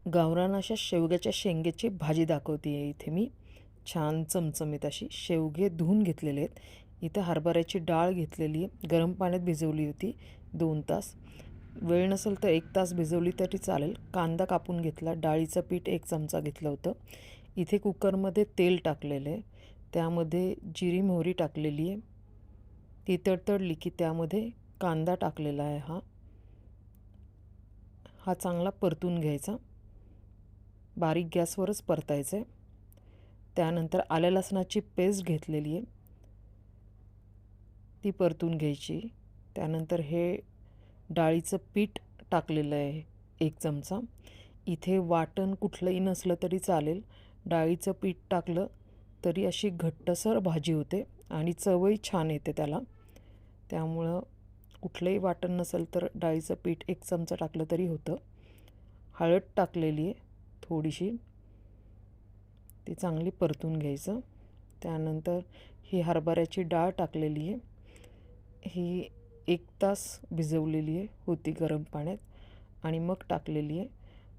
गावरान अशा शेवग्याच्या शेंगेची भाजी दाखवते आहे इथे मी. छान चमचमीत अशी. शेवगे धुवून घेतलेले आहेत. इथं हरभऱ्याची डाळ घेतलेली आहे, गरम पाण्यात भिजवली होती 2 तास. वेळ नसेल तर 1 तास भिजवली तरी चालेल. कांदा कापून घेतला, डाळीचं पीठ 1 चमचा घेतलं होतं. इथे कुकरमध्ये तेल टाकलेलं आहे, त्यामध्ये जिरी मोहरी टाकलेली आहे. ती तडतडली की त्यामध्ये कांदा टाकलेला आहे. हा चांगला परतून घ्यायचा, बारीक गॅसवरच परतायचं आहे. त्यानंतर आल्या लसणाची पेस्ट घेतलेली आहे, ती परतून घ्यायची. त्यानंतर हे डाळीचं पीठ टाकलेलं आहे 1 चमचा. इथे वाटण कुठलंही नसलं तरी चालेल, डाळीचं पीठ टाकलं तरी अशी घट्टसर भाजी होते आणि चवही छान येते त्याला. त्यामुळं कुठलंही वाटण नसेल तर डाळीचं पीठ 1 चमचा टाकलं तरी होतं. हळद टाकलेली आहे थोडीशी, ती चांगली परतून घ्यायचं. त्यानंतर ही हरभऱ्याची डाळ टाकलेली आहे, ही 1 तास भिजवलेली होती गरम पाण्यात आणि मग टाकलेली आहे.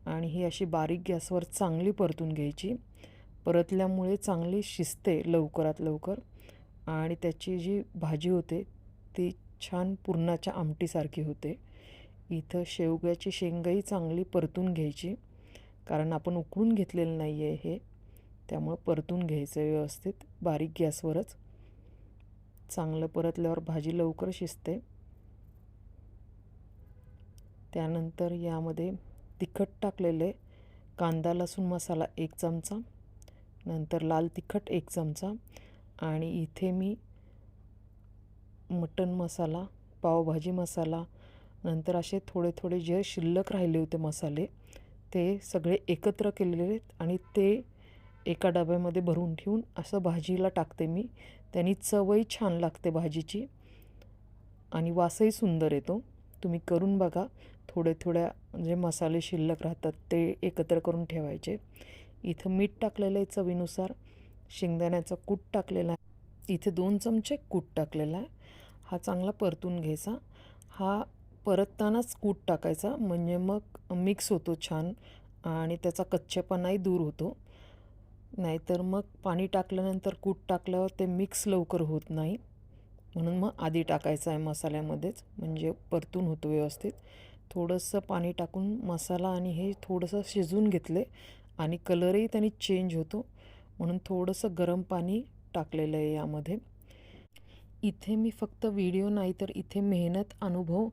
आणि ही अशी बारीक गॅसवर चांगली परतून घ्यायची. परतल्यामुळे चांगली शिजते लवकरात लवकर आणि त्याची जी भाजी होते ती छान पुरणाच्या आमटीसारखी होते. इथं शेवग्याची शेंगाही चांगली परतून घ्यायची, कारण आपण उकळून घेतलेलं नाही आहे हे, त्यामुळं परतून घ्यायचं व्यवस्थित बारीक गॅसवरच. चांगलं परतल्यावर भाजी लवकर शिजते. त्यानंतर यामध्ये तिखट टाकलेले, कांदा लसूण मसाला 1 चमचा, नंतर लाल तिखट 1 चमचा आणि इथे मी मटण मसाला, पावभाजी मसाला, नंतर असे थोडे थोडे जे शिल्लक राहिले होते मसाले ते सगळे एकत्र केलेले आहेत आणि ते एका डब्यामध्ये भरून ठेवून असं भाजीला टाकते मी. त्यांनी चवही छान लागते भाजीची आणि वासही सुंदर येतो. तुम्ही करून बघा. थोड्या थोड्या जे मसाले शिल्लक राहतात ते एकत्र करून ठेवायचे. इथं मीठ टाकलेलं आहे चवीनुसार, शेंगदाण्याचा कूट टाकलेला आहे, इथे 2 चमचे कूट टाकलेला आहे. हा चांगला परतून घ्यायचा. हा परततानाच कूट टाकायचा, म्हणजे मग मिक्स होतो छान आणि त्याचा कच्चेपणाही दूर होतो. नाहीतर मग पाणी टाकल्यानंतर कूट टाकल्यावर ते मिक्स लवकर होत नाही, म्हणून मग आधी टाकायचं आहे मसाल्यामध्येच, म्हणजे परतून होतो व्यवस्थित. थोडंसं पाणी टाकून मसाला आणि हे थोडंसं शिजवून घेतले आणि कलरही त्यांनी चेंज होतो, म्हणून थोडंसं गरम पाणी टाकलेलं आहे यामध्ये. इथे मी फक्त व्हिडिओ नाही तर इथे मेहनत, अनुभव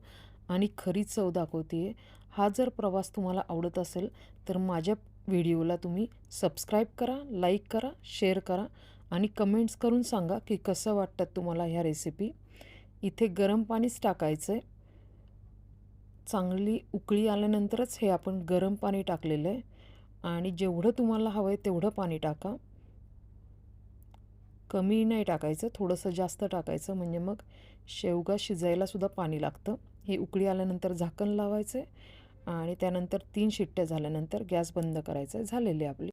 आणि खरी चव दाखवते आहे. हा जर प्रवास तुम्हाला आवडत असेल तर माझ्या व्हिडिओला तुम्ही सबस्क्राईब करा, लाईक करा, शेअर करा आणि कमेंट्स करून सांगा की कसं वाटतात तुम्हाला ह्या रेसिपी. इथे गरम पाणीच टाकायचं आहे. चांगली उकळी आल्यानंतरच हे आपण गरम पाणी टाकलेलं आहे आणि जेवढं तुम्हाला हवं आहे तेवढं पाणी टाका. कमी नाही टाकायचं, थोडंसं जास्त टाकायचं, म्हणजे मग शेवगा शिजायलासुद्धा पाणी लागतं. हे उकळी आल्यानंतर झाकण लावायचं आहे आणि त्यानंतर 3 शिट्ट्या झाल्यानंतर गॅस बंद करायचं आहे. झालेली आपली